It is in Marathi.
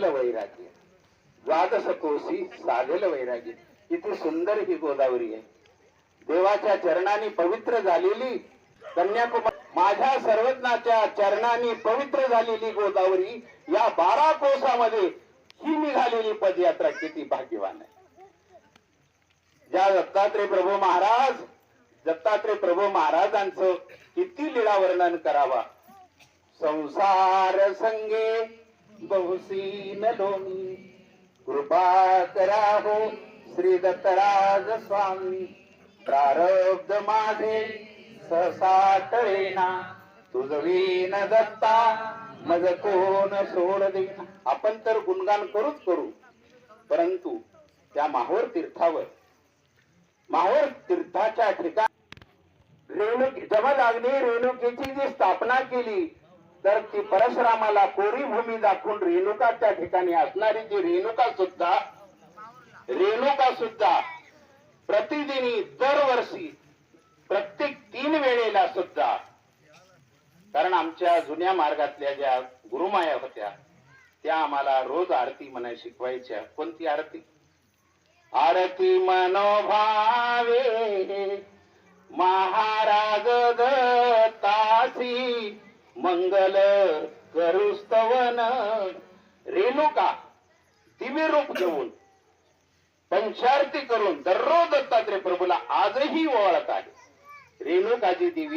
साधल वैराग्य, द्वादश कोशी साधल वैराग्य. किती सुंदर ही गोदावरी आहे. देवाच्या चरणांनी पवित्र झालेली कन्याकुमारी, माझ्या सर्वज्ञाच्या चरणांनी पवित्र झालेली गोदावरी, या 12 कोसामध्ये ही निघालेली पदयात्रा किती भाग्यवान आहे. ज्या दत्तात्रय प्रभू महाराजांचं किती लीळा वर्णन करावा. संसार संगे बहुसीन लोणी, कृपा करा हो श्री दत्तराज स्वामी. प्रारब्ध माझे सहसा टळेना, तुझवीन दत्ता मज कोण सोड देईना. आपण तर गुणगान करूच करू, परंतु त्या माहूर तीर्थाच्या ठिकाणी जमदग्नी रेणुकेची जी स्थापना केली, तर ती परशुरामाला कोरी भूमी दाखवून रेणुकाच्या ठिकाणी असणारी जी रेणुका सुद्धा प्रतिदिनी दरवर्षी प्रत्येक 3 वेळेला सुद्धा, कारण आमच्या जुन्या मार्गातल्या ज्या गुरुमाया होत्या त्या आम्हाला रोज आरती म्हणाय शिकवायच्या. कोणती आरती? आरती मनोभावे महाराज दत्तासी, मंगल करुस्तवन. रेणुका दिव्य रूप घेऊन पंचारती करून दररोज दत्तात्रय प्रभूला आजही ओवाळत आहे. रेणुकाची देवी